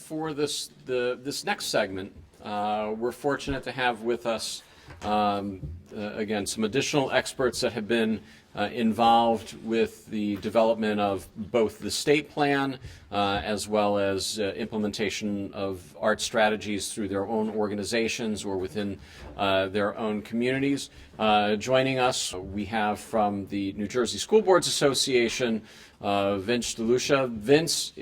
for this next segment, we're fortunate to have with us again some additional experts that have been involved with the development of both the state plan as well as implementation of art strategies through their own organizations or within their own communities. Joining us, we have from the New Jersey School Boards Association, Vince DeLucia. Vince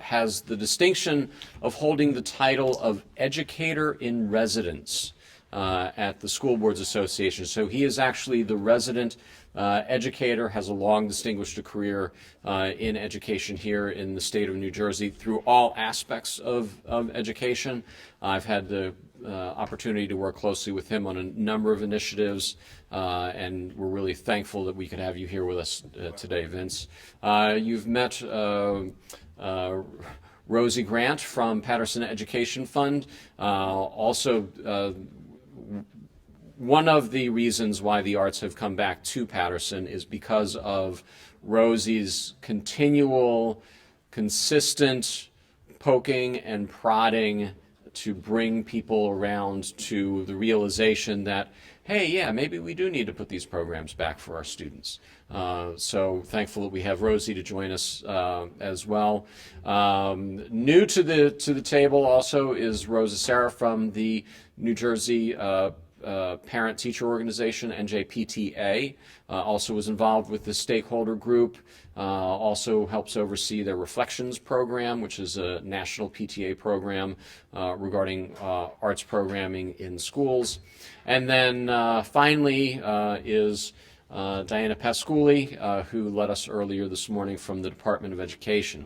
has the distinction of holding the title of Educator in Residence at the School Boards Association. So he is actually the resident educator, has a long distinguished career in education here in the state of New Jersey through all aspects of education. I've had the opportunity to work closely with him on a number of initiatives, and we're really thankful that we could have you here with us today, Vince. You've met Rosie Grant from Patterson Education Fund. One of the reasons why the arts have come back to Patterson is because of Rosie's continual, consistent poking and prodding to bring people around to the realization that, hey, yeah, maybe we do need to put these programs back for our students. So thankful that we have Rosie to join us as well. New to the table also is Rosa Sarah from the New Jersey Parent-Teacher Organization, NJPTA, also was involved with the stakeholder group, also helps oversee their Reflections program, which is a national PTA program regarding arts programming in schools. And then finally is Diana Pasculi, who led us earlier this morning from the Department of Education.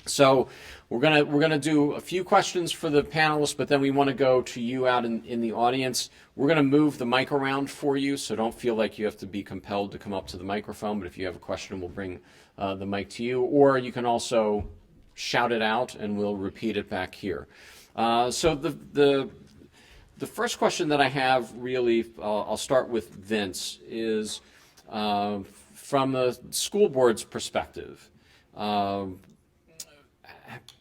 So we're gonna do a few questions for the panelists, but then we want to go to you out in the audience. We're going to move the mic around for you, so don't feel like you have to be compelled to come up to the microphone. But if you have a question, we'll bring the mic to you, or you can also shout it out, and we'll repeat it back here. So the first question that I have, really, I'll start with Vince, is from a school board's perspective.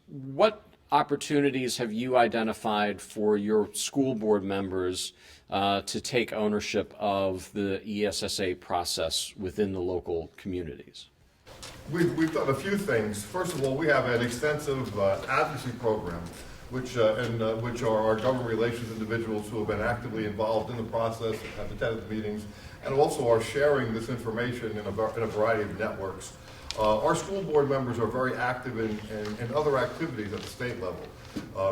What opportunities have you identified for your school board members to take ownership of the ESSA process within the local communities? We've done a few things. First of all, we have an extensive advocacy program, which are our government relations individuals who have been actively involved in the process, have attended the meetings, and also are sharing this information in a variety of networks. Our school board members are very active in other activities at the state level,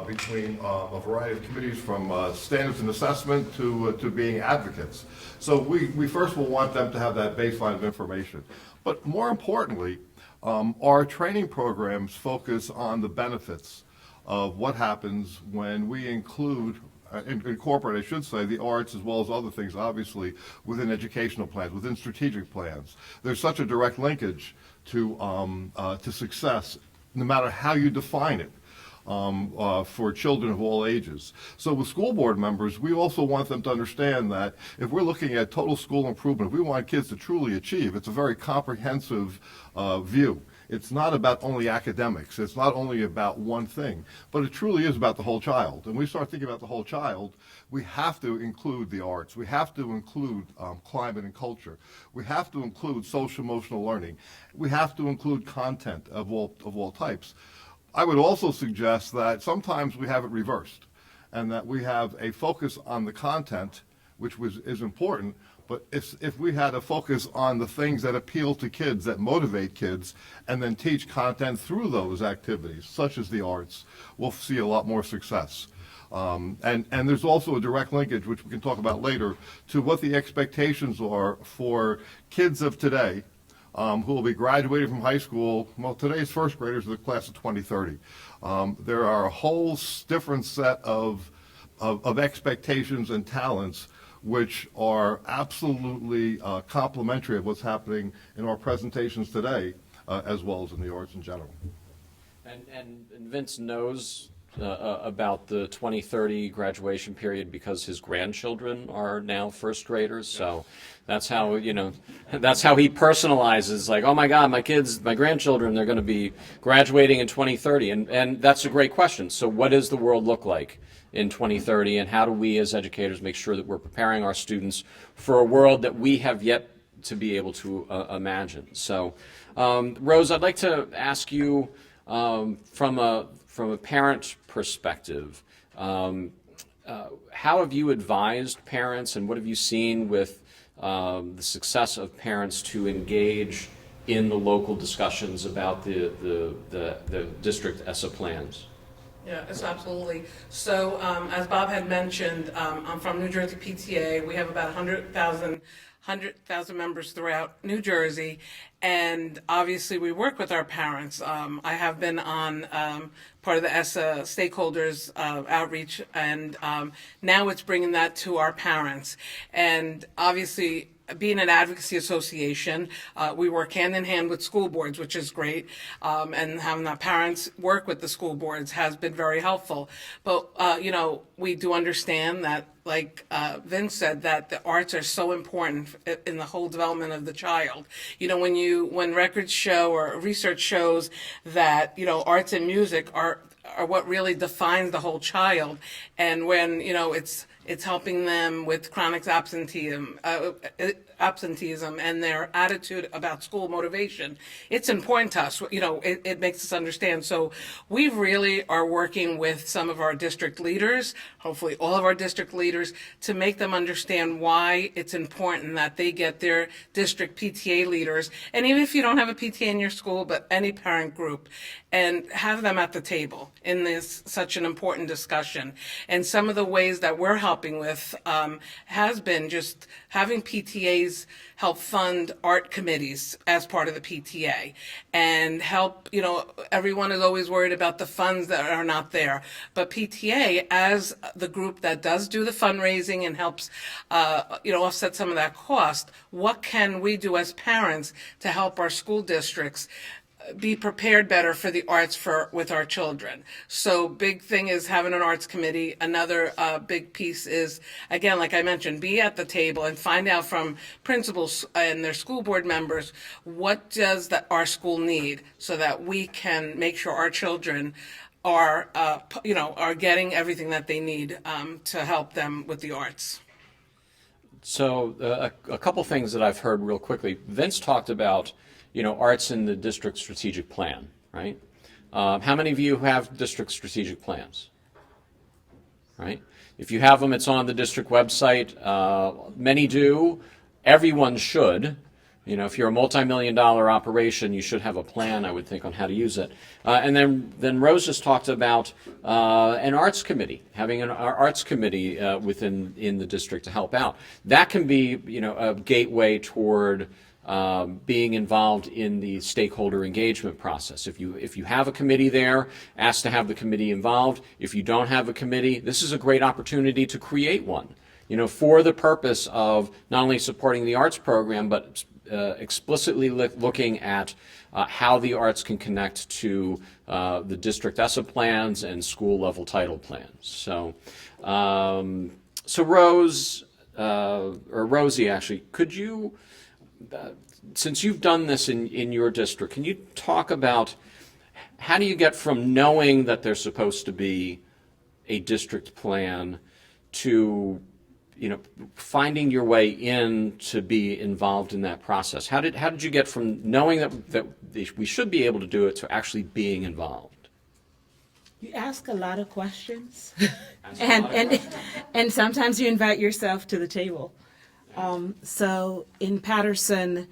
between a variety of committees, from standards and assessment to being advocates. So we first will want them to have that baseline of information. But more importantly, our training programs focus on the benefits of what happens when we incorporate, I should say, the arts as well as other things, obviously, within educational plans, within strategic plans. There's such a direct linkage to success, no matter how you define it, for children of all ages. So with school board members, we also want them to understand that if we're looking at total school improvement, if we want kids to truly achieve, it's a very comprehensive view. It's not about only academics. It's not only about one thing, but it truly is about the whole child. And we start thinking about the whole child, we have to include the arts. We have to include climate and culture. We have to include social emotional learning. We have to include content of all types. I would also suggest that sometimes we have it reversed, and that we have a focus on the content, which is important. But if we had a focus on the things that appeal to kids, that motivate kids, and then teach content through those activities, such as the arts, we'll see a lot more success. And there's also a direct linkage, which we can talk about later, to what the expectations are for kids of today who will be graduating from high school. Well, today's first graders are the class of 2030. There are a whole different set of expectations and talents which are absolutely complementary of what's happening in our presentations today, as well as in the arts in general. And Vince knows about the 2030 graduation period because his grandchildren are now first graders. So that's how, that's how he personalizes, like, oh my God, my kids, my grandchildren, they're going to be graduating in 2030. And that's a great question. So what does the world look like in 2030, and how do we as educators make sure that we're preparing our students for a world that we have yet to be able to imagine? So, Rose, I'd like to ask you, from a parent perspective, how have you advised parents, and what have you seen with the success of parents to engage in the local discussions about the district ESSA plans? Yeah, it's absolutely. So as Bob had mentioned, I'm from New Jersey PTA. We have about 100,000 members throughout New Jersey, and obviously we work with our parents. I have been on part of the ESSA stakeholders outreach, and now it's bringing that to our parents. And obviously, being an advocacy association, we work hand in hand with school boards, which is great, and having the parents work with the school boards has been very helpful. But we do understand that, like Vince said, that the arts are so important in the whole development of the child. When records show or research shows that arts and music are what really defines the whole child, and when it's helping them with chronic absenteeism and their attitude about school motivation. It's important to us. It makes us understand. So we really are working with some of our district leaders, hopefully all of our district leaders, to make them understand why it's important that they get their district PTA leaders, and even if you don't have a PTA in your school, but any parent group, and have them at the table in this such an important discussion. And some of the ways that we're helping with has been just having PTAs help fund art committees as part of the PTA, and help, everyone is always worried about the funds that are not there. But PTA, as the group that does do the fundraising and helps, offset some of that cost, what can we do as parents to help our school districts be prepared better for the arts with our children? So big thing is having an arts committee. Another big piece is, again, like I mentioned, be at the table and find out from principals and their school board members, what does our school need, so that we can make sure our children are getting everything that they need to help them with the arts. So a couple things that I've heard real quickly. Vince talked about arts in the district strategic plan, right? How many of you have district strategic plans? Right? If you have them, it's on the district website. Many do. Everyone should. If you're a multi-million-dollar operation, you should have a plan, I would think, on how to use it. And then Rose just talked about an arts committee, having an arts committee in the district to help out. That can be, a gateway toward being involved in the stakeholder engagement process. If you have a committee there, ask to have the committee involved. If you don't have a committee, this is a great opportunity to create one, for the purpose of not only supporting the arts program, but explicitly looking at how the arts can connect to the district ESSA plans and school level title plans. So Rose, or Rosie actually, could you, since you've done this in your district, can you talk about how do you get from knowing that there's supposed to be a district plan to finding your way in to be involved in that process? How did you get from knowing that we should be able to do it to actually being involved? You ask a lot of questions, and sometimes you invite yourself to the table. So in Patterson,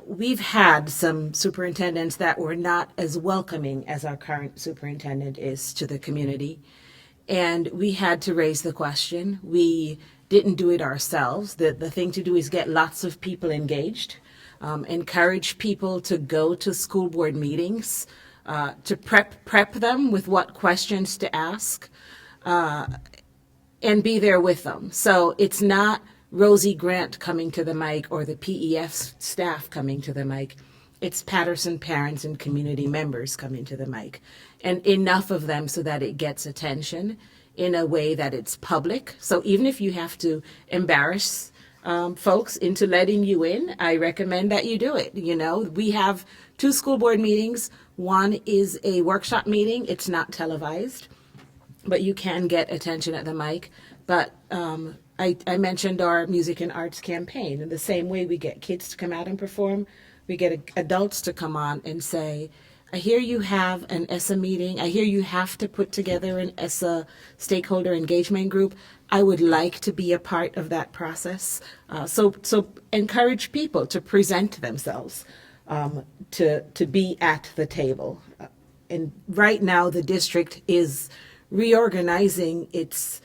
we've had some superintendents that were not as welcoming as our current superintendent is to the community. And we had to raise the question. We didn't do it ourselves. The thing to do is get lots of people engaged, encourage people to go to school board meetings, to prep them with what questions to ask, and be there with them. So it's not Rosie Grant coming to the mic or the PEF staff coming to the mic. it's Patterson parents and community members coming to the mic, and enough of them so that it gets attention in a way that it's public. So even if you have to embarrass folks into letting you in, I recommend that you do it. You know, we have 2 school board meetings. One is a workshop meeting. It's not televised, but you can get attention at the mic. But I mentioned our music and arts campaign. In the same way we get kids to come out and perform, we get adults to come on and say, I hear you have an ESSA meeting. I hear you have to put together an ESSA stakeholder engagement group. I would like to be a part of that process. So encourage people to present themselves, to be at the table. And right now the district is reorganizing its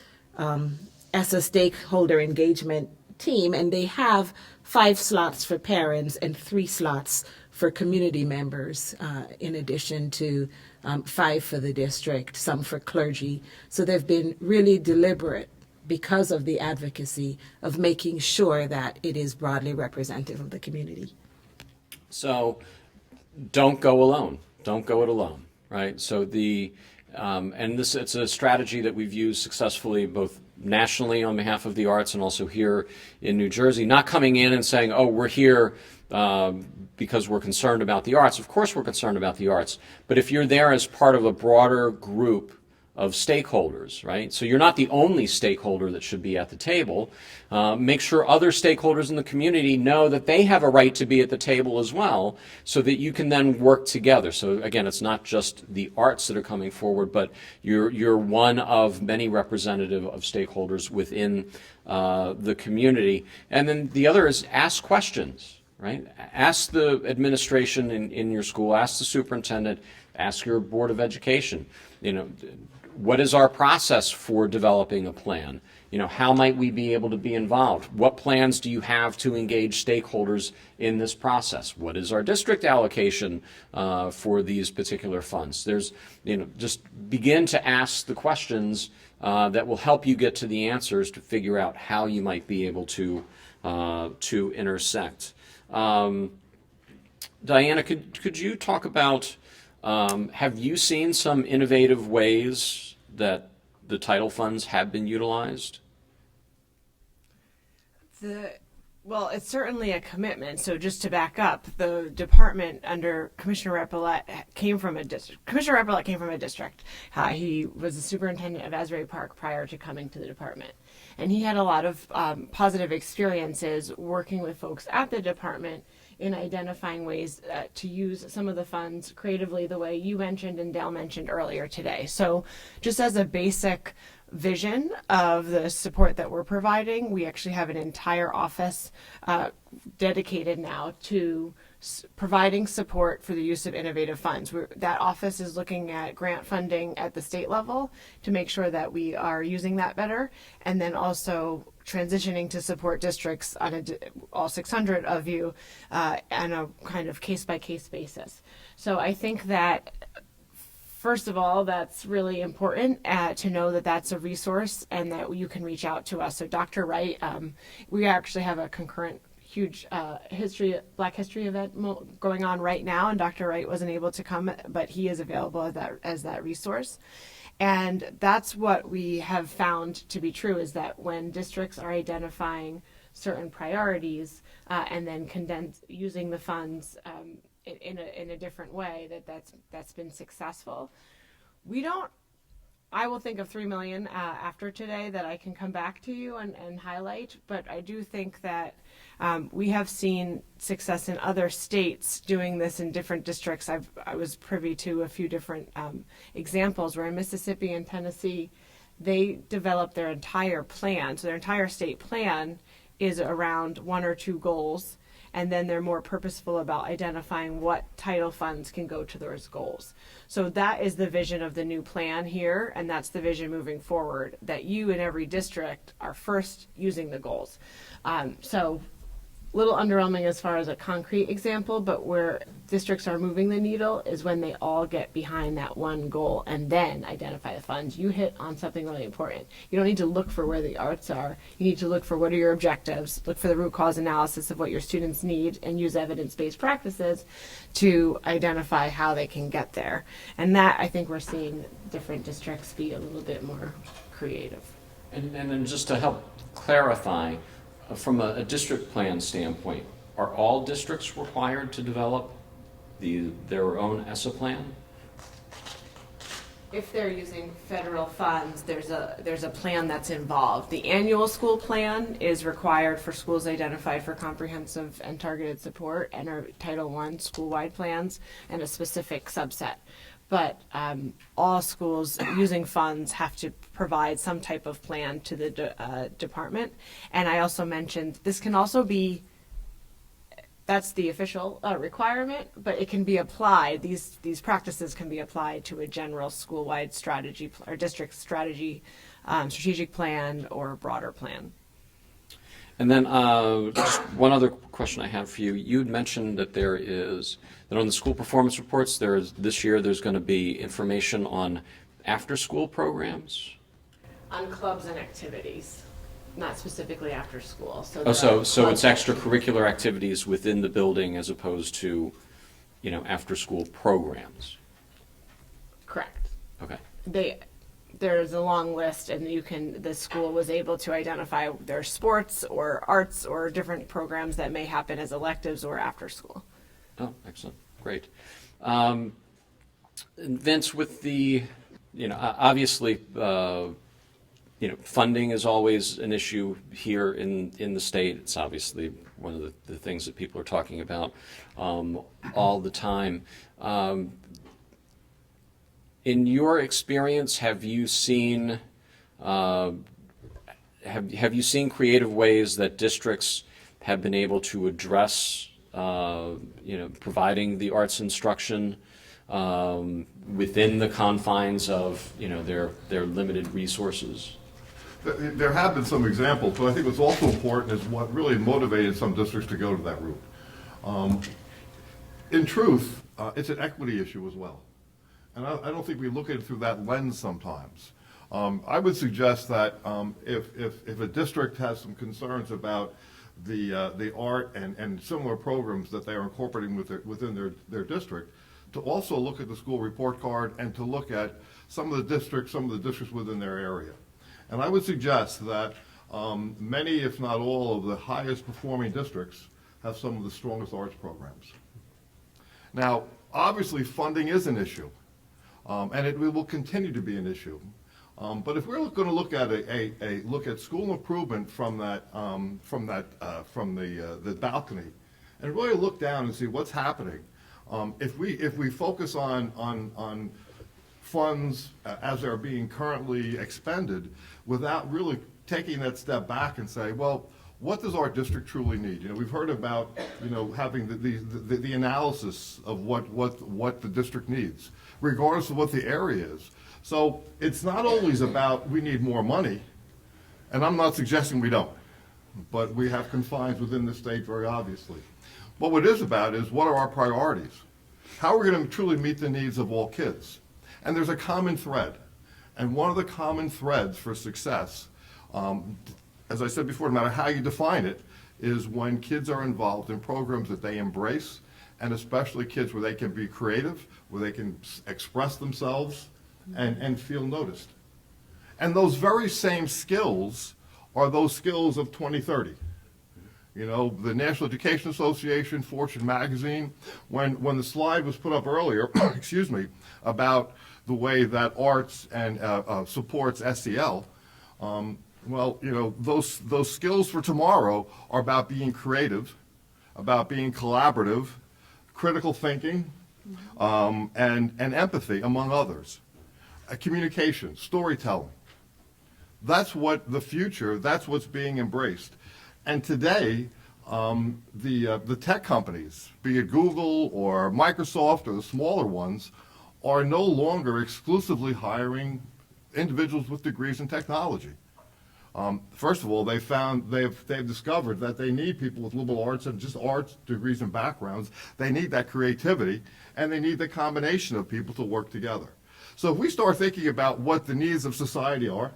ESSA stakeholder engagement team, and they have 5 slots for parents and 3 slots for community members, in addition to 5 for the district, some for clergy. So they've been really deliberate because of the advocacy of making sure that it is broadly representative of the community. So don't go alone. Don't go it alone, right? So it's a strategy that we've used successfully both nationally on behalf of the arts and also here in New Jersey, not coming in and saying, oh, we're here because we're concerned about the arts. Of course we're concerned about the arts, but if you're there as part of a broader group of stakeholders, right? So you're not the only stakeholder that should be at the table. Make sure other stakeholders in the community know that they have a right to be at the table as well, so that you can then work together. So again, it's not just the arts that are coming forward, but you're one of many representative of stakeholders within the community. And then the other is ask questions, right? Ask the administration in your school, ask the superintendent, ask your Board of Education, what is our process for developing a plan? How might we be able to be involved? What plans do you have to engage stakeholders in this process? What is our district allocation for these particular funds? There's, just begin to ask the questions that will help you get to the answers to figure out how you might be able to intersect. Diana, could you talk about, have you seen some innovative ways that the title funds have been utilized? Well, it's certainly a commitment. So just to back up, the department under Commissioner Repelet came from a district. Commissioner Repelet came from a district. He was the superintendent of Asbury Park prior to coming to the department. And he had a lot of positive experiences working with folks at the department in identifying ways to use some of the funds creatively the way you mentioned and Dale mentioned earlier today. So just as a basic vision of the support that we're providing, we actually have an entire office dedicated now to providing support for the use of innovative funds. That office is looking at grant funding at the state level to make sure that we are using that better, and then also transitioning to support districts on all 600 of you on a kind of case-by-case basis. So I think that first of all, that's really important to know that that's a resource and that you can reach out to us. So Dr. Wright, we actually have a concurrent huge Black History event going on right now, and Dr. Wright wasn't able to come, but he is available as that resource. And that's what we have found to be true, is that when districts are identifying certain priorities and then using the funds in a different way, that's been successful. I will think of $3 million after today that I can come back to you and highlight, but I do think that we have seen success in other states doing this in different districts. I was privy to a few different examples where in Mississippi and Tennessee, they developed their entire plan. So their entire state plan is around 1 or 2 goals, and then they're more purposeful about identifying what title funds can go to those goals. So that is the vision of the new plan here, and that's the vision moving forward, that you in every district are first using the goals. So little underwhelming as far as a concrete example, but where districts are moving the needle is when they all get behind that one goal and then identify the funds. You hit on something really important. You don't need to look for where the arts are. You need to look for what are your objectives, look for the root cause analysis of what your students need, and use evidence-based practices to identify how they can get there. And that, I think we're seeing different districts be a little bit more creative. And then just to help clarify, from a district plan standpoint, are all districts required to develop their own ESSA plan? If they're using federal funds, there's a plan that's involved. The annual school plan is required for schools identified for comprehensive and targeted support, and are Title I school-wide plans and a specific subset. But all schools using funds have to provide some type of plan to the department. And I also mentioned this can also be, that's the official requirement, but it can be applied. These practices can be applied to a general school-wide strategy or district strategy, strategic plan, or broader plan. And then just one other question I have for you. You had mentioned that that on the school performance reports, this year there's going to be information on after-school programs? On clubs and activities, not specifically after school. So So it's extracurricular activities within the building as opposed to, after-school programs? Correct. Okay. There's a long list, and the school was able to identify their sports or arts or different programs that may happen as electives or after school. Oh, excellent. Great. And Vince, with obviously, funding is always an issue here in the state. It's obviously one of the things that people are talking about all the time. In your experience, have you seen creative ways that districts have been able to address providing the arts instruction within the confines of their limited resources? There have been some examples, but I think what's also important is what really motivated some districts to go to that route. In truth, it's an equity issue as well. And I don't think we look at it through that lens sometimes. I would suggest that if a district has some concerns about the art and similar programs that they are incorporating within their district, to also look at the school report card and to look at some of the districts within their area. And I would suggest that many, if not all, of the highest performing districts have some of the strongest arts programs. Now, obviously, funding is an issue. And it will continue to be an issue. But if we're going to look at look at school improvement from the balcony, and really look down and see what's happening, if we focus on funds as they're being currently expended, without really taking that step back and say, well, what does our district truly need? We've heard about having the analysis of what the district needs, regardless of what the area is. So it's not always about we need more money, and I'm not suggesting we don't, but we have confines within the state very obviously. But what it is about is what are our priorities? How are we going to truly meet the needs of all kids? And there's a common thread, and one of the common threads for success, as I said before, no matter how you define it, is when kids are involved in programs that they embrace, and especially kids where they can be creative, where they can express themselves and feel noticed. And those very same skills are those skills of 2030. The National Education Association, Fortune magazine, when the slide was put up earlier, excuse me, about the way that arts and supports SEL, well, those skills for tomorrow are about being creative, about being collaborative, critical thinking, and empathy, among others. Communication, storytelling. That's what the future, that's what's being embraced. And today, the tech companies, be it Google or Microsoft or the smaller ones, are no longer exclusively hiring individuals with degrees in technology. First of all, they've discovered that they need people with liberal arts and just arts degrees and backgrounds. They need that creativity, and they need the combination of people to work together. So if we start thinking about what the needs of society are,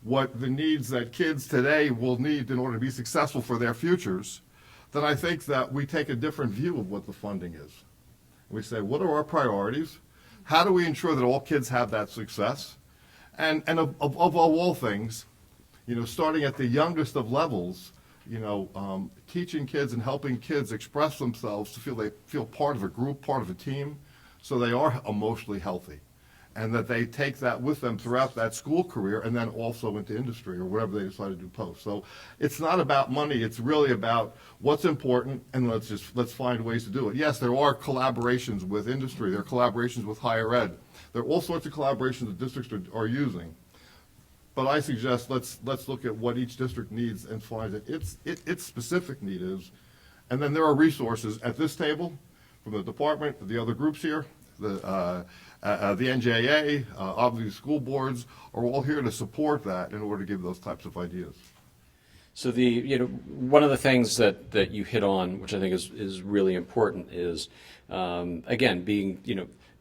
what the needs that kids today will need in order to be successful for their futures, then I think that we take a different view of what the funding is. We say, what are our priorities? How do we ensure that all kids have that success? And of all things, starting at the youngest of levels, teaching kids and helping kids express themselves to feel they feel part of a group, part of a team, so they are emotionally healthy, and that they take that with them throughout that school career and then also into industry or whatever they decide to do post. So it's not about money, it's really about what's important, and let's find ways to do it. Yes, there are collaborations with industry, there are collaborations with higher ed, there are all sorts of collaborations that districts are using. But I suggest let's look at what each district needs and find that its specific need is. And then there are resources at this table from the department, the other groups here, the NJA, obviously school boards are all here to support that in order to give those types of ideas. So one of the things that you hit on, which I think is really important, is again being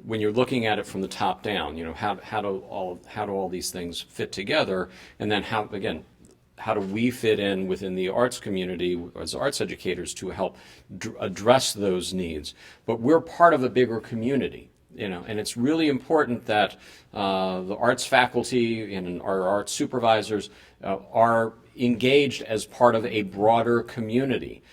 when you're looking at it from the top down, how do all these things fit together, and then how do we fit in within the arts community as arts educators to help address those needs? But we're part of a bigger community, and it's really important that the arts faculty and our arts supervisors are engaged as part of a broader community.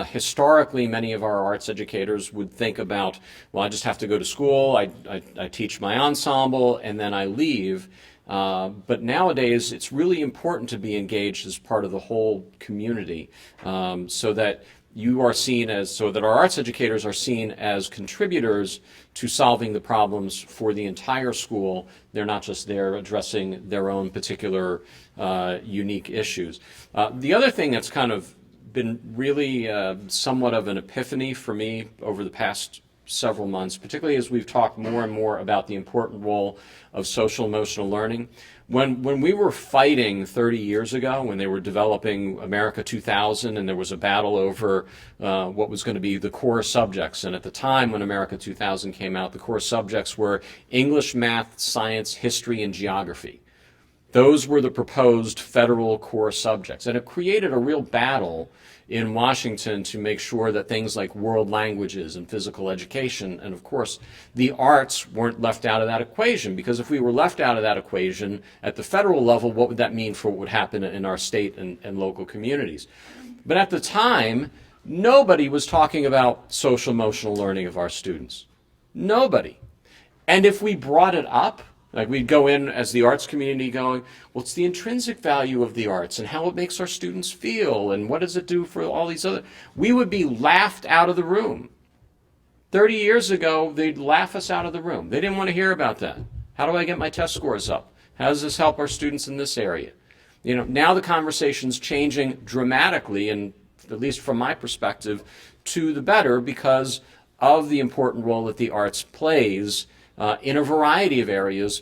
Historically, many of our arts educators would think about, well, I just have to go to school, I teach my ensemble, and then I leave. But nowadays, it's really important to be engaged as part of the whole community, so that our arts educators are seen as contributors to solving the problems for the entire school. They're not just there addressing their own particular unique issues. The other thing that's kind of been really somewhat of an epiphany for me over the past several months, particularly as we've talked more and more about the important role of social emotional learning. When we were fighting 30 years ago, when they were developing America 2000, and there was a battle over what was going to be the core subjects, and at the time when America 2000 came out, the core subjects were English, math, science, history, and geography. Those were the proposed federal core subjects, and it created a real battle in Washington to make sure that things like world languages and physical education, and of course the arts, weren't left out of that equation, because if we were left out of that equation at the federal level, what would that mean for what would happen in our state and local communities? But at the time, nobody was talking about social emotional learning of our students. Nobody. And if we brought it up, like we'd go in as the arts community going, well, it's the intrinsic value of the arts and how it makes our students feel and what does it do for all these other, we would be laughed out of the room. 30 years ago, they'd laugh us out of the room. They didn't want to hear about that. How do I get my test scores up? How does this help our students in this area? Now the conversation's changing dramatically, and at least from my perspective, to the better because of the important role that the arts plays in a variety of areas,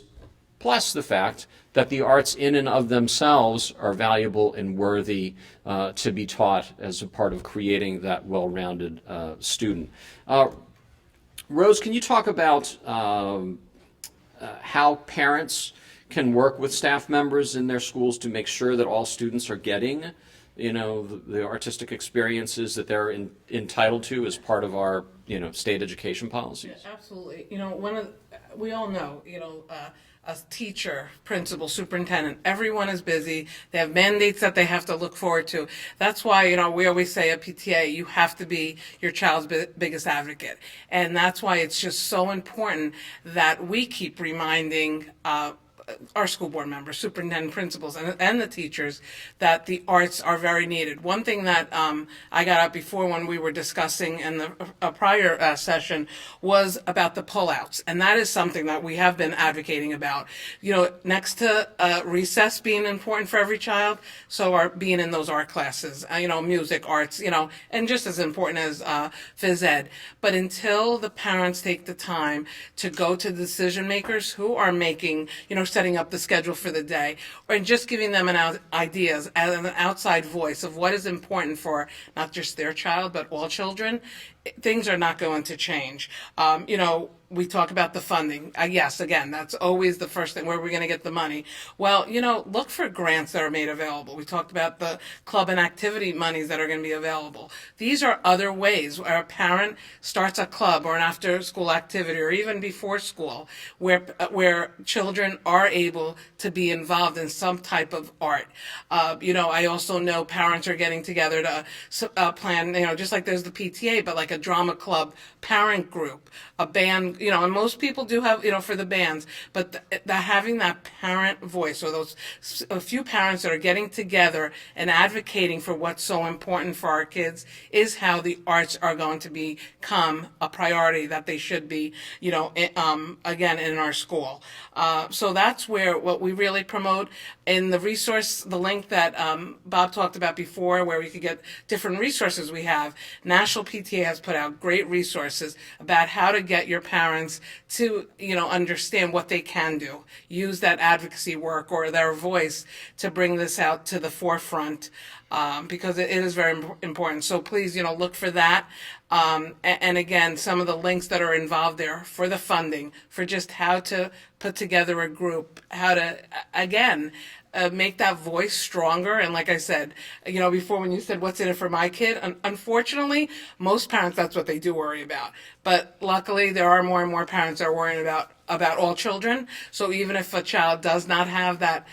plus the fact that the arts in and of themselves are valuable and worthy to be taught as a part of creating that well-rounded student. Rose, can you talk about how parents can work with staff members in their schools to make sure that all students are getting the artistic experiences that they're entitled to as part of our state education policies? Yeah, absolutely. We all know, a teacher, principal, superintendent, everyone is busy. They have mandates that they have to look forward to. That's why, we always say at PTA, you have to be your child's biggest advocate. And that's why it's just so important that we keep reminding our school board members, superintendent, principals, and the teachers that the arts are very needed. One thing that I got up before when we were discussing in the prior session was about the pullouts, and that is something that we have been advocating about. Next to recess being important for every child, so are being in those art classes, music, arts, and just as important as phys ed. But until the parents take the time to go to the decision makers who are making, setting up the schedule for the day, or just giving them ideas as an outside voice of what is important for not just their child, but all children, things are not going to change. We talk about the funding. Yes, again, that's always the first thing. Where are we going to get the money? Well, look for grants that are made available. We talked about the club and activity monies that are going to be available. These are other ways where a parent starts a club or an after-school activity, or even before school, where children are able to be involved in some type of art. I also know parents are getting together to plan, just like there's the PTA, but like a drama club parent group, a band, and most people do have, for the bands, but having that parent voice, or those a few parents that are getting together and advocating for what's so important for our kids, is how the arts are going to become a priority that they should be, again, in our school. So that's what we really promote. In the resource, the link that Bob talked about before, where we could get different resources we have, National PTA has put out great resources about how to get your parents to, understand what they can do. Use that advocacy work or their voice to bring this out to the forefront, because it is very important. So please, look for that. And again, some of the links that are involved there for the funding, for just how to put together a group, how to, again, make that voice stronger. And like I said, before, when you said, what's in it for my kid? Unfortunately, most parents, that's what they do worry about. But luckily, there are more and more parents that are worrying about all children. So even if a child does not have that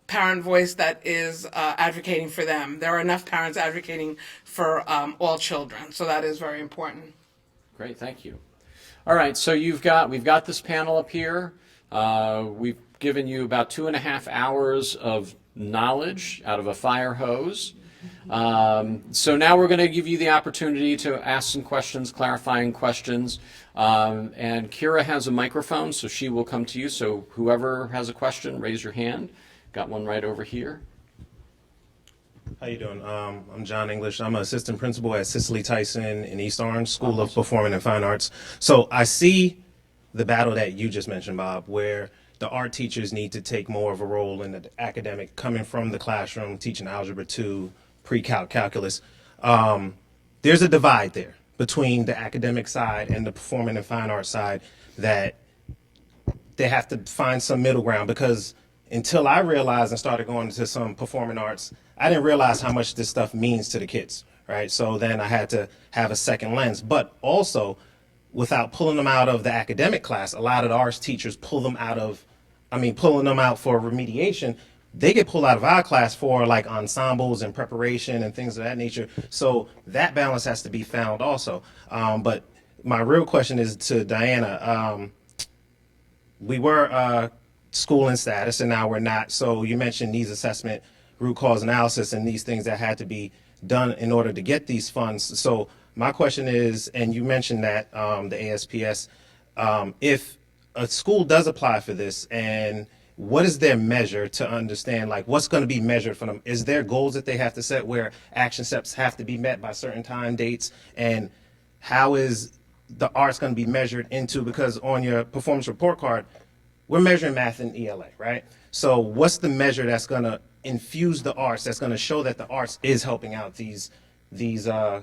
parent voice that is advocating for them, there are enough parents advocating for all children. So that is very important. Great, thank you. All right, so we've got this panel up here. We've given you about 2.5 hours of knowledge out of a fire hose. So now we're going to give you the opportunity to ask some questions, clarifying questions. And Kira has a microphone, so she will come to you. So whoever has a question, raise your hand. Got one right over here. How you doing? I'm John English. I'm an assistant principal at Cicely Tyson in East Orange School of Performing and Fine Arts. So I see the battle that you just mentioned, Bob, where the art teachers need to take more of a role in the academic, coming from the classroom, teaching Algebra 2, pre-calc, calculus. There's a divide there between the academic side and the performing and fine arts side that they have to find some middle ground, because until I realized and started going into some performing arts, I didn't realize how much this stuff means to the kids, right? So then I had to have a second lens. But also, without pulling them out of the academic class, a lot of the arts teachers pulling them out for remediation, they get pulled out of our class for like ensembles and preparation and things of that nature. So that balance has to be found also. But my real question is to Diana. We were school and status, and now we're not. So you mentioned needs assessment, root cause analysis, and these things that had to be done in order to get these funds. So my question is, and you mentioned that the ASPS, if a school does apply for this, and what is their measure to understand, like, what's going to be measured for them? Is there goals that they have to set where action steps have to be met by certain time dates? And how is the arts going to be measured into, because on your performance report card, we're measuring math and ELA, right? So what's the measure that's going to infuse the arts, that's going to show that the arts is helping out these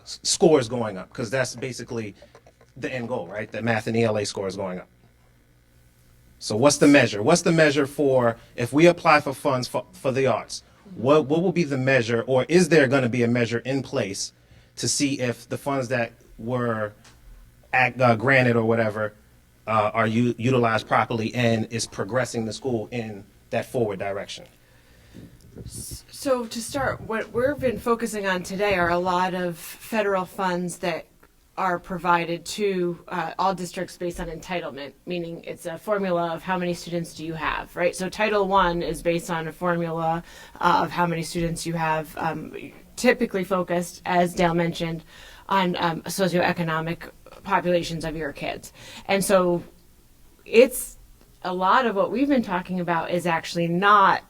scores going up? Because that's basically the end goal, right? The math and ELA scores going up. So what's the measure? What's the measure for, if we apply for funds for the arts, what will be the measure, or is there going to be a measure in place to see if the funds that were granted or whatever are utilized properly and is progressing the school in that forward direction? So to start, what we've been focusing on today are a lot of federal funds that are provided to all districts based on entitlement, meaning it's a formula of how many students do you have, right? So Title I is based on a formula of how many students you have, typically focused, as Dale mentioned, on socioeconomic populations of your kids. And so it's a lot of what we've been talking about is actually not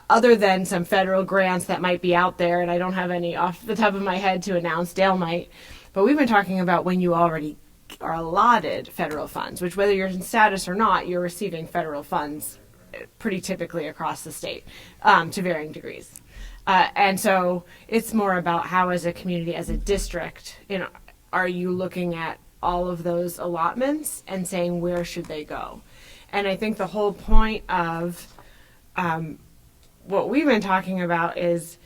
other than some federal grants that might be out there, and I don't have any off the top of my head to announce. Dale might, but we've been talking about when you already are allotted federal funds, which whether you're in status or not, you're receiving federal funds pretty typically across the state to varying degrees. And so it's more about how, as a community, as a district, are you looking at all of those allotments and saying where should they go? And I think the whole point of what we've been talking about is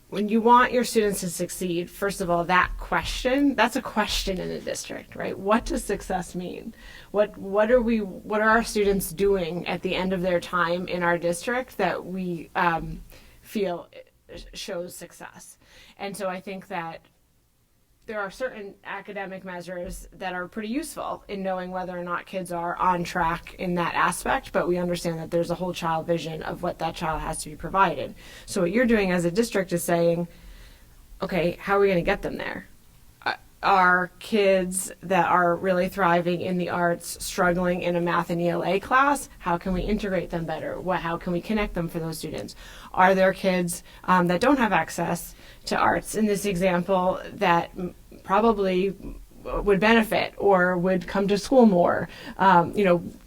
when you want your students to succeed, first of all, that's a question in a district, right? What does success mean? What are our students doing at the end of their time in our district that we feel shows success? And so I think that there are certain academic measures that are pretty useful in knowing whether or not kids are on track in that aspect, but we understand that there's a whole child vision of what that child has to be provided. So what you're doing as a district is saying, okay, how are we going to get them there? Are kids that are really thriving in the arts struggling in a math and ELA class? How can we integrate them better? How can we connect them for those students? Are there kids that don't have access to arts in this example that probably would benefit or would come to school more?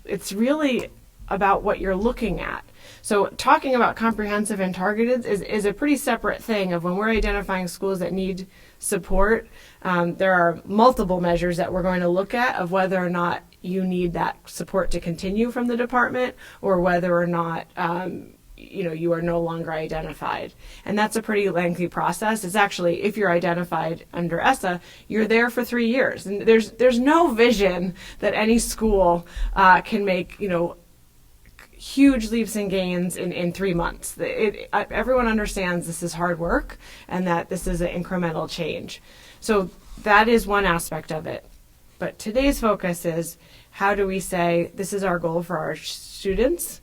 It's really about what you're looking at. So talking about comprehensive and targeted is a pretty separate thing of when we're identifying schools that need support. There are multiple measures that we're going to look at of whether or not you need that support to continue from the department or whether or not you are no longer identified. And that's a pretty lengthy process. It's actually, if you're identified under ESSA, you're there for 3 years. And there's no vision that any school can make, huge leaps and gains in 3 months. Everyone understands this is hard work and that this is an incremental change. So that is one aspect of it. But today's focus is how do we say this is our goal for our students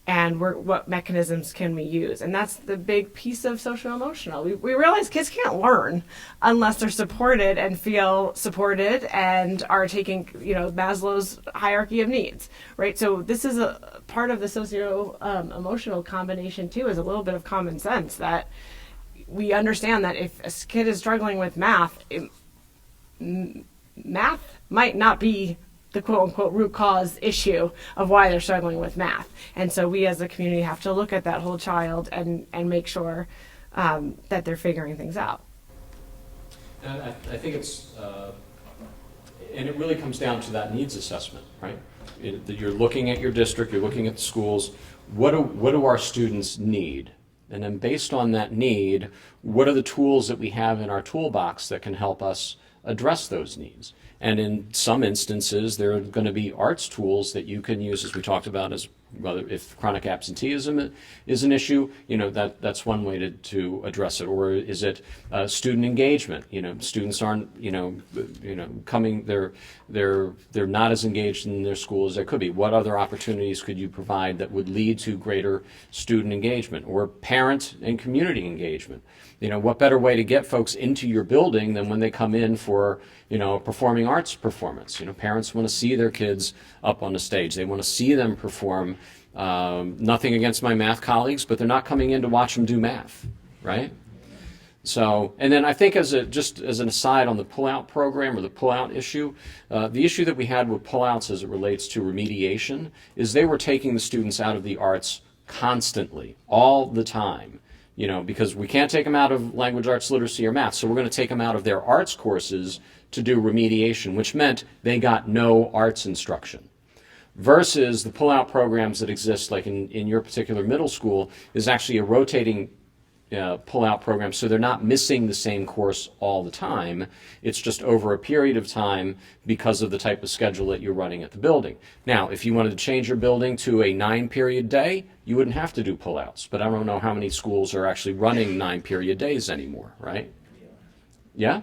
and what mechanisms can we use? And that's the big piece of social emotional. We realize kids can't learn unless they're supported and feel supported and are taking, Maslow's hierarchy of needs, right? So this is a part of the socio-emotional combination too, is a little bit of common sense that we understand that if a kid is struggling with math, math might not be the quote-unquote root cause issue of why they're struggling with math. And so we as a community have to look at that whole child and make sure that they're figuring things out. And I think it's, and it really comes down to that needs assessment, right? You're looking at your district, you're looking at the schools, what do our students need? And then based on that need, what are the tools that we have in our toolbox that can help us address those needs? And in some instances, there are going to be arts tools that you can use, as we talked about, as whether if chronic absenteeism is an issue, that's one way to address it. Or is it student engagement? Students aren't, coming. They're not as engaged in their school as they could be. What other opportunities could you provide that would lead to greater student engagement or parent and community engagement? What better way to get folks into your building than when they come in for, performing arts performance? Parents want to see their kids up on the stage. They want to see them perform. Nothing against my math colleagues, but they're not coming in to watch them do math, right? So, and then I think just as an aside on the pullout program or the pullout issue, the issue that we had with pullouts as it relates to remediation is they were taking the students out of the arts constantly, all the time. Because we can't take them out of language arts, literacy, or math, so we're going to take them out of their arts courses to do remediation, which meant they got no arts instruction. Versus the pullout programs that exist, like in your particular middle school, is actually a rotating pullout program, so they're not missing the same course all the time. It's just over a period of time because of the type of schedule that you're running at the building. Now, if you wanted to change your building to a 9-period day, you wouldn't have to do pullouts. But I don't know how many schools are actually running 9-period days anymore, right? Yeah?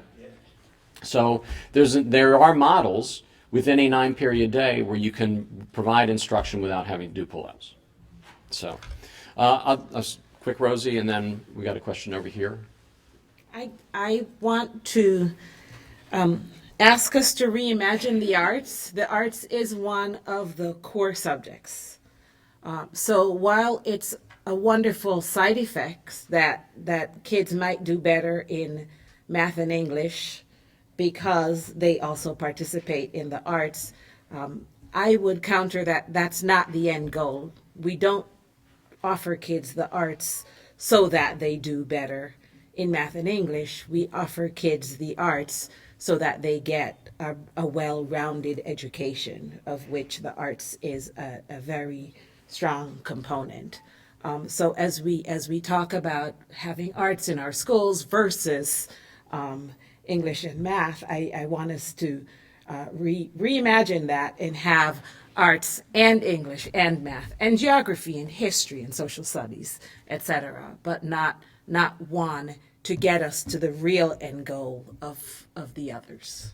So there are models within a 9-period day where you can provide instruction without having to do pullouts. So, quick Rosie, and then we got a question over here. I want to ask us to reimagine the arts. The arts is one of the core subjects. So while it's a wonderful side effect that kids might do better in math and English because they also participate in the arts. I would counter that that's not the end goal. We don't offer kids the arts so that they do better in math and English. We offer kids the arts so that they get a well-rounded education, of which the arts is a very strong component. So as we talk about having arts in our schools versus English and math, I want us to reimagine that and have arts and English and math and geography and history and social studies, etc., but not one to get us to the real end goal of the others,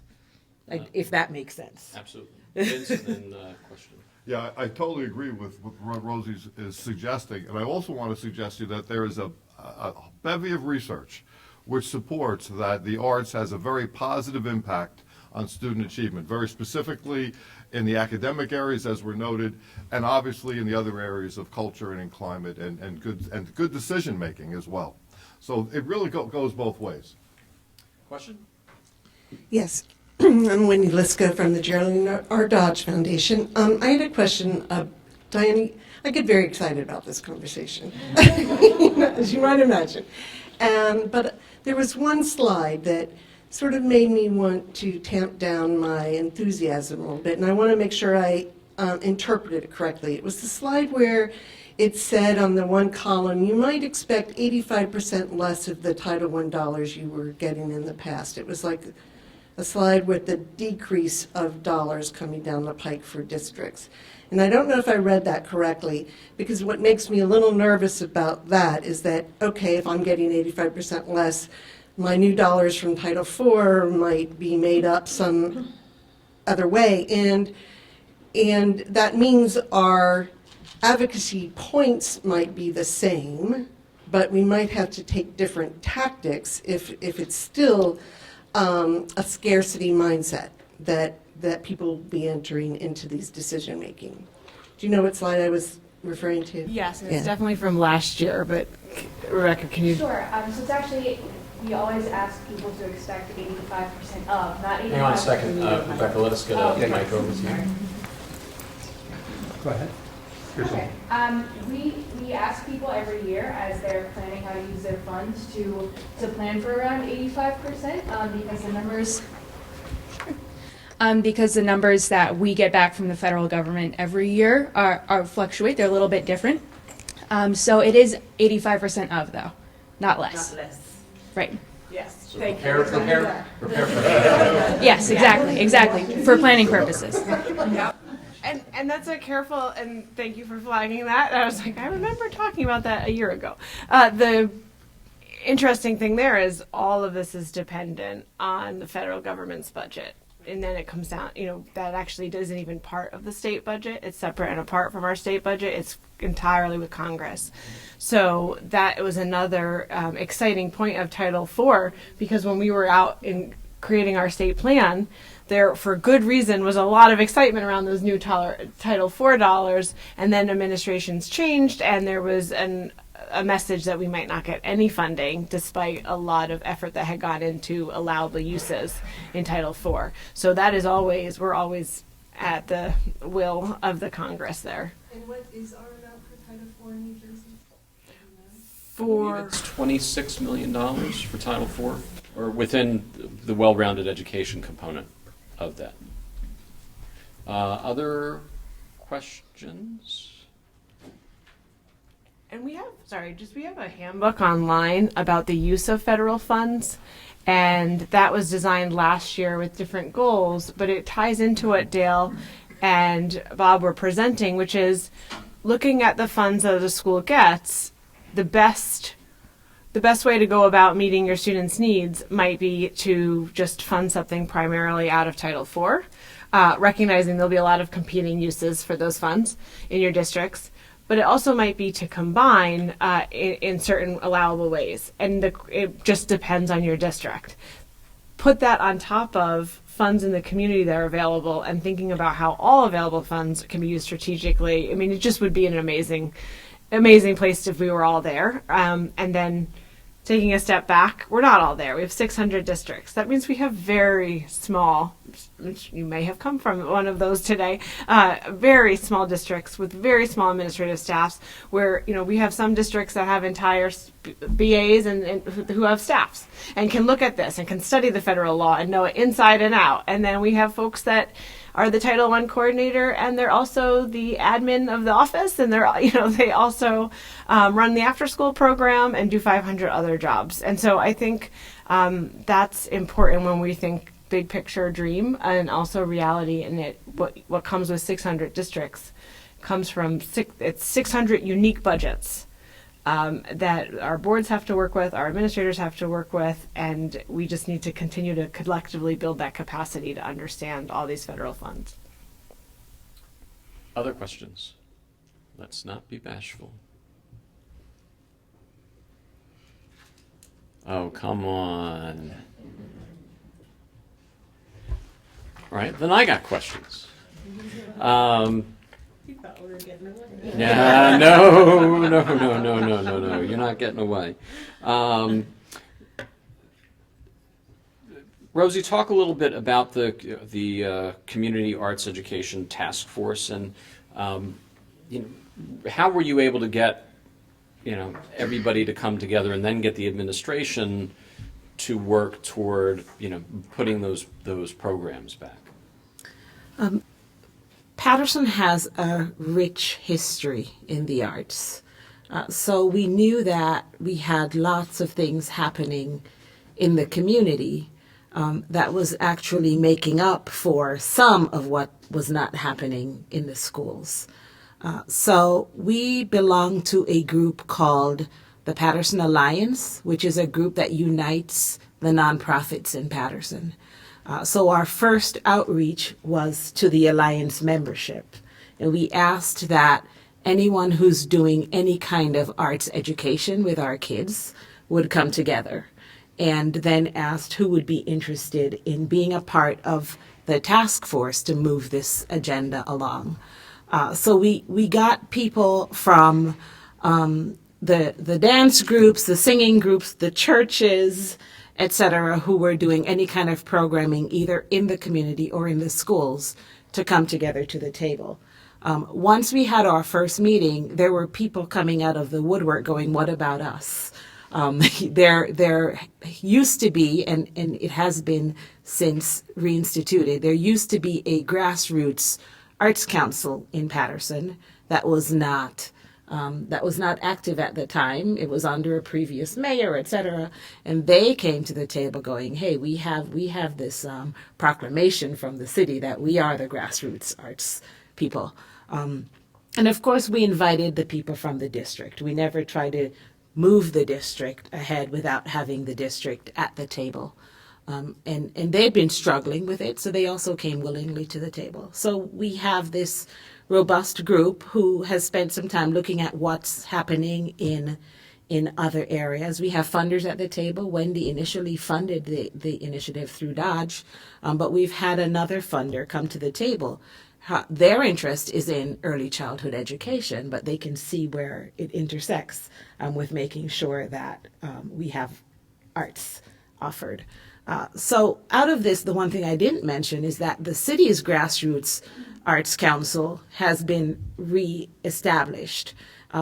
if that makes sense. Absolutely. Vince, and then question. Yeah, I totally agree with what Rosie is suggesting, and I also want to suggest to you that there is a bevy of research which supports that the arts has a very positive impact on student achievement, very specifically in the academic areas, as were noted, and obviously in the other areas of culture and in climate and good decision making as well. So it really goes both ways. Question? Yes, I'm Wendy Liska from the Geraldine R. Dodge Foundation. I had a question. Diane, I get very excited about this conversation, as you might imagine. But there was one slide that sort of made me want to tamp down my enthusiasm a little bit, and I want to make sure I interpreted it correctly. It was the slide where it said on the one column, you might expect 85% less of the Title I dollars you were getting in the past. It was like a slide with the decrease of dollars coming down the pike for districts. And I don't know if I read that correctly, because what makes me a little nervous about that is that, okay, if I'm getting 85% less, my new dollars from Title IV might be made up some other way. And that means our advocacy points might be the same, but we might have to take different tactics if it's still a scarcity mindset that people will be entering into these decision making. Do you know what slide I was referring to? Yes, and it's Yeah. definitely from last year, but Rebecca, can you? Sure. So it's actually, we always ask people to expect 85% of, not 85%. Hang on a second, Rebecca, let us get a mic over to you. Go ahead. Okay. We ask people every year as they're planning how to use their funds to plan for around 85% because the numbers that we get back from the federal government every year are fluctuate. They're a little bit different. So it is 85% of, though, not less. Not less. Right. Yes. So prepare for that. Yes, exactly. For planning purposes. Yep. And that's a careful, and thank you for flagging that. I was like, I remember talking about that a year ago. The interesting thing there is all of this is dependent on the federal government's budget. And then it comes down, that actually isn't even part of the state budget. It's separate and apart from our state budget. It's entirely with Congress. So that was another exciting point of Title IV, because when we were out in creating our state plan, there, for good reason, was a lot of excitement around those new Title IV dollars, and then administrations changed, and there was a message that we might not get any funding, despite a lot of effort that had gone into allowable uses in Title IV. So that is we're always at the will of the Congress there. And what is our amount for Title IV in New Jersey? It's $26 million for Title IV, or within the well-rounded education component of that. Other questions? And we have a handbook online about the use of federal funds, and that was designed last year with different goals, but it ties into what Dale and Bob were presenting, which is looking at the funds that the school gets. The best way to go about meeting your students' needs might be to just fund something primarily out of Title IV, recognizing there'll be a lot of competing uses for those funds in your districts. But it also might be to combine in certain allowable ways, and it just depends on your district. Put that on top of funds in the community that are available, and thinking about how all available funds can be used strategically. I mean, it just would be an amazing place if we were all there. And then taking a step back, we're not all there. We have 600 districts. That means we have very small, you may have come from one of those today, very small districts with very small administrative staffs where, we have some districts that have entire BAs and who have staffs and can look at this and can study the federal law and know it inside and out. And then we have folks that are the Title I coordinator, and they're also the admin of the office, and they also run the after-school program and do 500 other jobs. And so I think that's important when we think big picture dream and also reality. And what comes with 600 districts comes from 600 unique budgets that our boards have to work with, our administrators have to work with, and we just need to continue to collectively build that capacity to understand all these federal funds. Other questions? Let's not be bashful. Oh, come on. All right, then I got questions. Yeah, no, you're not getting away. Rosie, talk a little bit about the Community Arts Education Task Force, and how were you able to get everybody to come together and then get the administration to work toward putting those programs back? Patterson has a rich history in the arts. So we knew that we had lots of things happening in the community that was actually making up for some of what was not happening in the schools. So we belong to a group called the Patterson Alliance, which is a group that unites the nonprofits in Patterson. So our first outreach was to the Alliance membership. And we asked that anyone who's doing any kind of arts education with our kids would come together, and then asked who would be interested in being a part of the task force to move this agenda along. So we got people from the dance groups, the singing groups, the churches, etc., who were doing any kind of programming either in the community or in the schools to come together to the table. Once we had our first meeting, there were people coming out of the woodwork going, "What about us?" There used to be, and it has been since reinstituted, there used to be a grassroots arts council in Patterson that was not active at the time. It was under a previous mayor, etc. And they came to the table going, "Hey, we have this proclamation from the city that we are the grassroots arts people." And of course, we invited the people from the district. We never tried to move the district ahead without having the district at the table. And they'd been struggling with it, so they also came willingly to the table. So we have this robust group who has spent some time looking at what's happening in other areas. We have funders at the table. Wendy initially funded the initiative through Dodge, but we've had another funder come to the table. Their interest is in early childhood education, but they can see where it intersects with making sure that we have arts offered. So out of this, the one thing I didn't mention is that the city's Grassroots Arts Council has been re-established,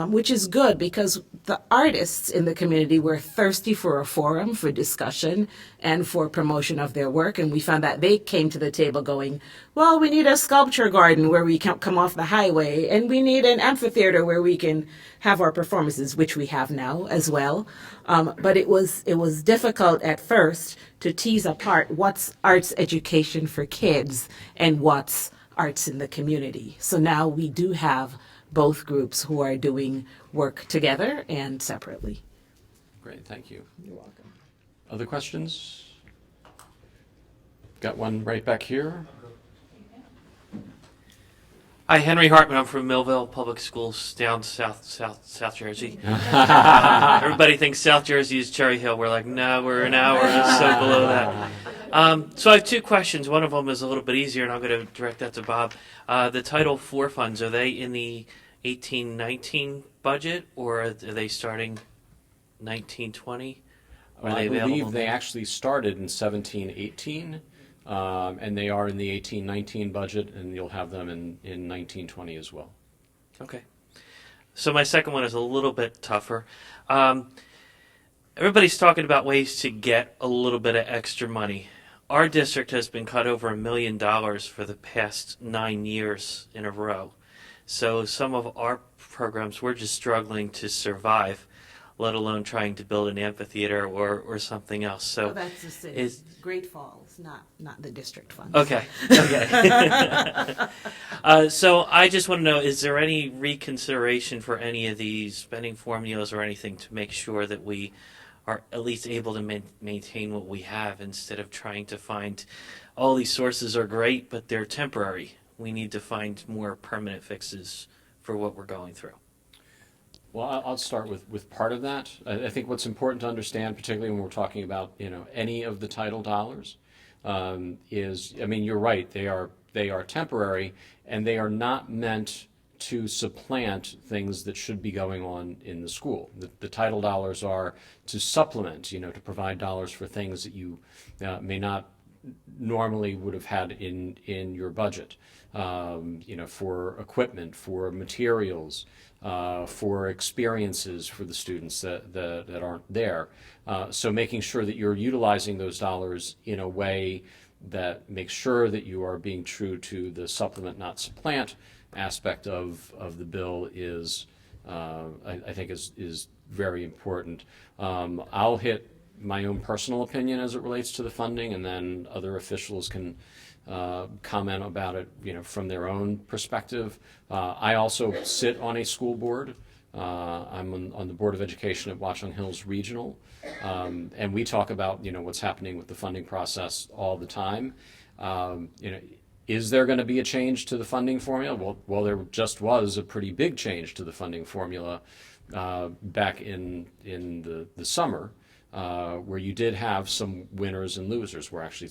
which is good because the artists in the community were thirsty for a forum for discussion and for promotion of their work. And we found that they came to the table going, well, we need a sculpture garden where we can come off the highway, and we need an amphitheater where we can have our performances, which we have now as well. But it was difficult at first to tease apart what's arts education for kids and what's arts in the community. So now we do have both groups who are doing work together and separately. Great, thank you. You're welcome. Other questions? Got one right back here. Hi, Henry Hartman. I'm from Millville Public Schools down South Jersey. Everybody thinks South Jersey is Cherry Hill. We're like, no, we're an hour so below that. So I have two questions. One of them is a little bit easier, and I'm going to direct that to Bob. The Title IV funds, are they in the 18-19 budget, or are they starting 19-20? Are I they available believe they now? actually started in 17-18, and they are in the 18-19 budget, and you'll have them in 19-20 as well. Okay. So my second one is a little bit tougher. Everybody's talking about ways to get a little bit of extra money. Our district has been cut over $1 million for the past 9 years in a row. So some of our programs, we're just struggling to survive, let alone trying to build an amphitheater or something else. So Well, that's the city. is Great Falls, not the district funds. okay. So I just want to know: is there any reconsideration for any of these spending formulas or anything to make sure that we are at least able to maintain what we have instead of trying to find all these sources are great, but they're temporary. We need to find more permanent fixes for what we're going through. Well, I'll start with part of that. I think what's important to understand, particularly when we're talking about any of the title dollars, is, I mean, you're right. They are temporary, and they are not meant to supplant things that should be going on in the school. The title dollars are to supplement, to provide dollars for things that you may not normally would have had in your budget. For equipment, for materials, for experiences for the students that aren't there. So making sure that you're utilizing those dollars in a way that makes sure that you are being true to the supplement, not supplant aspect of the bill is, I think, is very important. I'll hit my own personal opinion as it relates to the funding, and then other officials can comment about it, from their own perspective. I also sit on a school board. I'm on the Board of Education at Watchung Hills Regional, and we talk about what's happening with the funding process all the time. Is there going to be a change to the funding formula? Well, there just was a pretty big change to the funding formula back in the summer, where you did have some winners and losers, where actually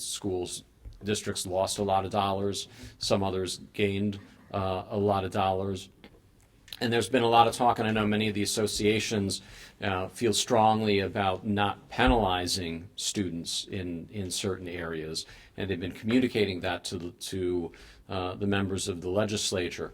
districts lost a lot of dollars, some others gained a lot of dollars. And there's been a lot of talk, and I know many of the associations feel strongly about not penalizing students in certain areas, and they've been communicating that to the members of the legislature.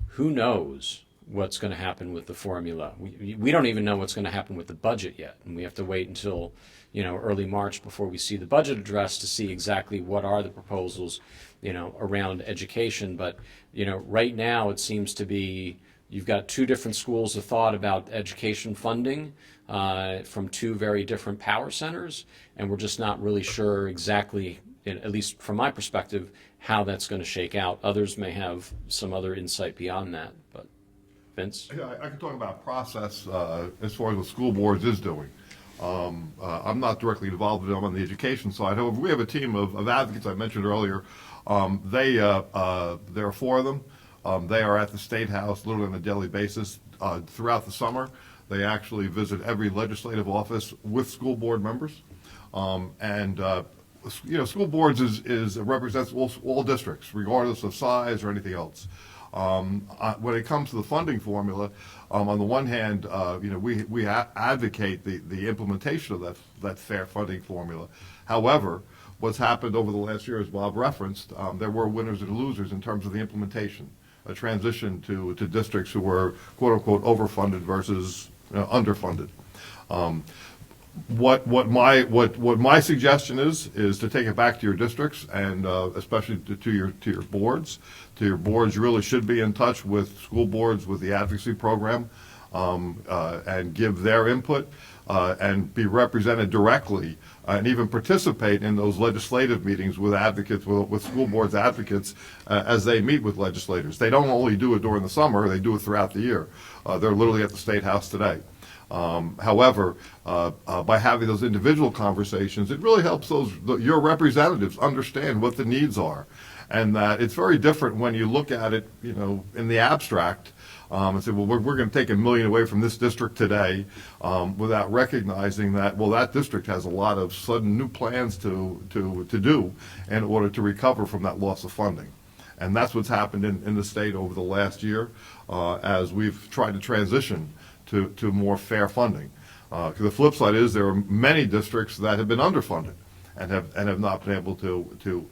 Who knows what's going to happen with the formula? We don't even know what's going to happen with the budget yet, and we have to wait until early March before we see the budget address to see exactly what are the proposals around education. But right now it seems to be you've got two different schools of thought about education funding from two very different power centers, and we're just not really sure exactly, at least from my perspective, how that's going to shake out. Others may have some other insight beyond that, but Vince? Yeah, I can talk about process as far as what school boards is doing. I'm not directly involved with them on the education side. However, we have a team of advocates I mentioned earlier. There are four of them. They are at the State House literally on a daily basis. Throughout the summer, they actually visit every legislative office with school board members. School boards represents all districts, regardless of size or anything else. When it comes to the funding formula, on the one hand, we advocate the implementation of that fair funding formula. However, what's happened over the last year, as Bob referenced, there were winners and losers in terms of the implementation, a transition to districts who were quote unquote overfunded versus underfunded. What my suggestion is to take it back to your districts, and especially to your boards. You really should be in touch with school boards, with the advocacy program, and give their input, and be represented directly, and even participate in those legislative meetings with advocates, with school boards advocates, as they meet with legislators. They don't only do it during the summer; they do it throughout the year. They're literally at the State House today. However, by having those individual conversations, it really helps your representatives understand what the needs are, and that it's very different when you look at it, in the abstract, and say, well, we're going to take $1 million away from this district today, without recognizing that, well, that district has a lot of sudden new plans to do in order to recover from that loss of funding. And that's what's happened in the state over the last year, as we've tried to transition to more fair funding. Because the flip side is there are many districts that have been underfunded and have not been able to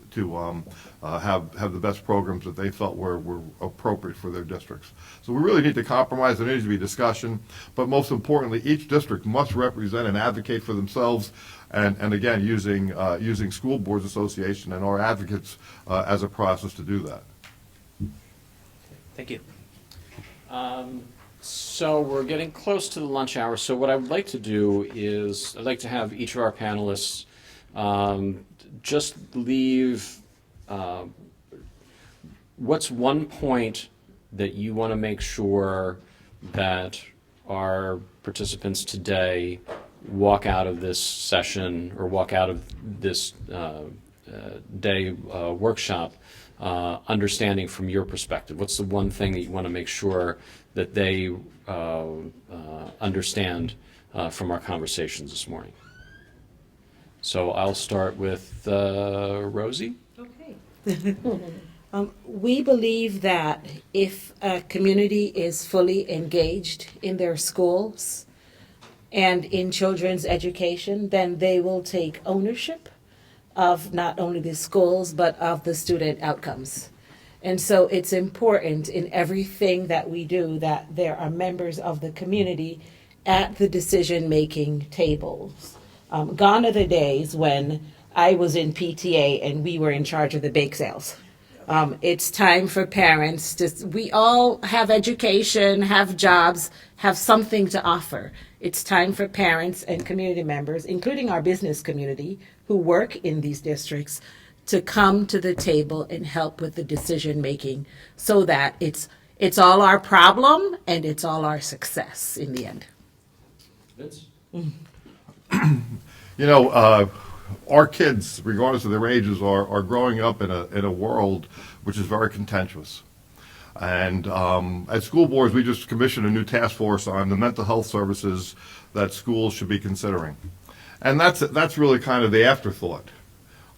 have the best programs that they felt were appropriate for their districts. So we really need to compromise. There needs to be discussion, but most importantly, each district must represent and advocate for themselves. And again, using School Boards Association and our advocates as a process to do that. Thank you. So we're getting close to the lunch hour. So what I would like to do is I'd like to have each of our panelists just leave what's one point that you want to make sure that our participants today walk out of this session or walk out of this day workshop understanding from your perspective? What's the one thing that you want to make sure that they understand from our conversations this morning? So I'll start with Rosie. Okay. We believe that if a community is fully engaged in their schools and in children's education, then they will take ownership of not only the schools, but of the student outcomes. And so it's important in everything that we do that there are members of the community at the decision-making tables. Gone are the days when I was in PTA and we were in charge of the bake sales. It's time for parents to, we all have education, have jobs, have something to offer. It's time for parents and community members, including our business community who work in these districts, to come to the table and help with the decision making so that it's all our problem and it's all our success in the end. Vince? You know, our kids, regardless of their ages, are growing up in a world which is very contentious. And at school boards, we just commissioned a new task force on the mental health services that schools should be considering. And that's really kind of the afterthought.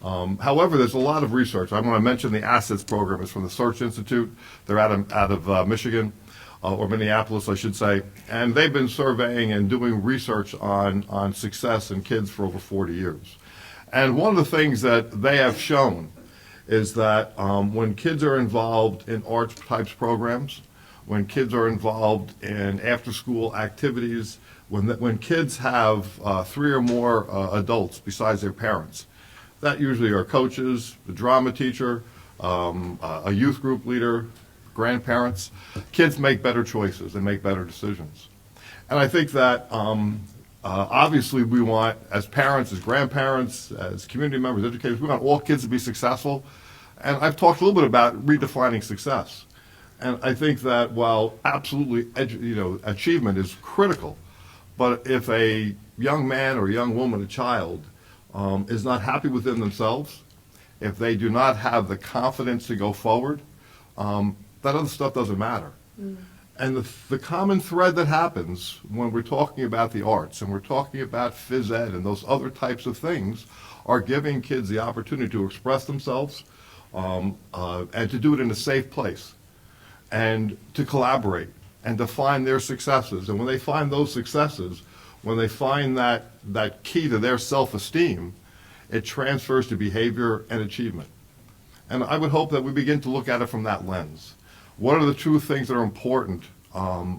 However, there's a lot of research. I'm going to mention the ASSETS program. It's from the Search Institute. They're out of Michigan, or Minneapolis, I should say. And they've been surveying and doing research on success in kids for over 40 years. And one of the things that they have shown is that when kids are involved in arts types programs, when kids are involved in after-school activities, when kids have 3 or more adults besides their parents, that usually are coaches, the drama teacher, a youth group leader, grandparents, kids make better choices and make better decisions. And I think that obviously we want, as parents, as grandparents, as community members, educators, we want all kids to be successful. And I've talked a little bit about redefining success. And I think that while absolutely achievement is critical, but if a young man or a young woman, a child, is not happy within themselves, if they do not have the confidence to go forward, that other stuff doesn't matter. And the common thread that happens when we're talking about the arts and we're talking about phys ed and those other types of things are giving kids the opportunity to express themselves and to do it in a safe place and to collaborate and to find their successes. And when they find those successes, when they find that key to their self-esteem, it transfers to behavior and achievement. And I would hope that we begin to look at it from that lens. What are the true things that are important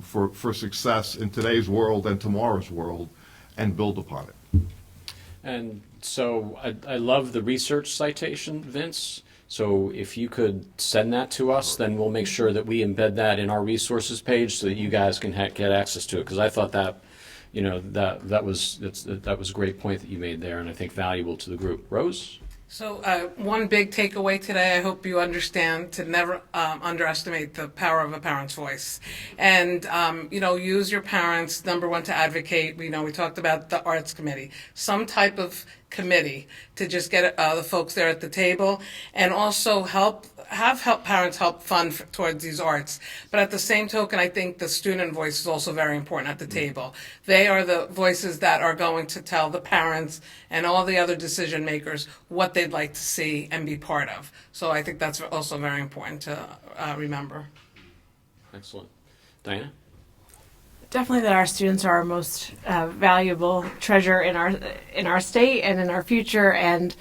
for success in today's world and tomorrow's world, and build upon it? And so I love the research citation, Vince. So if you could send that to us, then we'll make sure that we embed that in our resources page so that you guys can get access to it. Because I thought that, that was a great point that you made there, and I think valuable to the group. Rose? So one big takeaway today, I hope you understand, to never underestimate the power of a parent's voice. And, use your parents, number one, to advocate. We talked about the arts committee, some type of committee to just get the folks there at the table, and also help parents help fund towards these arts. But at the same token, I think the student voice is also very important at the table. They are the voices that are going to tell the parents and all the other decision makers what they'd like to see and be part of. So I think that's also very important to remember. Excellent. Diana? definitely that our students are our most valuable treasure in our state and in our future, and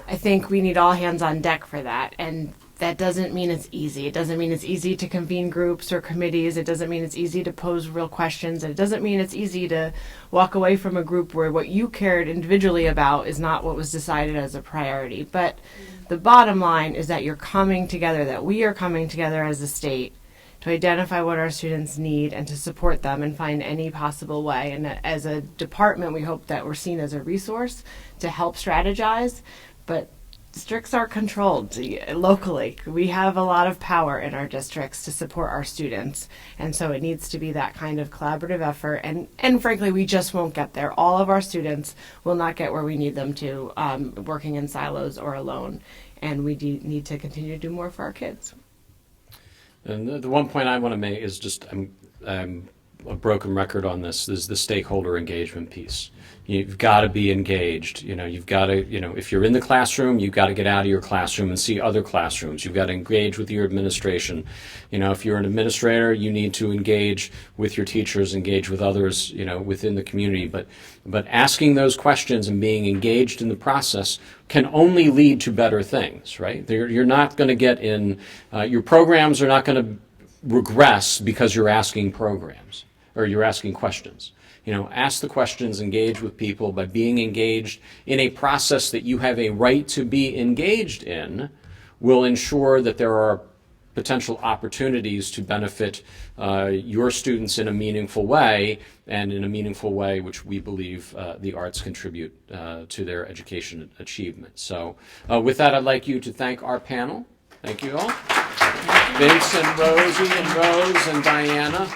I think we need all hands on deck for that. And that doesn't mean it's easy. It doesn't mean it's easy to convene groups or committees. It doesn't mean it's easy to pose real questions. It doesn't mean it's easy to walk away from a group where what you cared individually about is not what was decided as a priority. But the bottom line is that you're coming together, that we are coming together as a state to identify what our students need and to support them and find any possible way. And as a department, we hope that we're seen as a resource to help strategize. But districts are controlled locally. We have a lot of power in our districts to support our students. And so it needs to be that kind of collaborative effort. And frankly, we just won't get there. All of our students will not get where we need them to, working in silos or alone. And we need to continue to do more for our kids. And the one point I want to make is just I'm a broken record on this, is the stakeholder engagement piece. You've got to be engaged. You've got to, if you're in the classroom, you've got to get out of your classroom and see other classrooms. You've got to engage with your administration. If you're an administrator, you need to engage with your teachers, engage with others, within the community. But asking those questions and being engaged in the process can only lead to better things, right? You're not going to get in, your programs are not going to regress because you're asking programs or you're asking questions. Ask the questions, engage with people. By being engaged in a process that you have a right to be engaged in will ensure that there are potential opportunities to benefit your students in a meaningful way, and in a meaningful way which we believe the arts contribute to their education achievement. So with that, I'd like you to thank our panel. Thank you all. Vince and Rosie and Rose and Diana.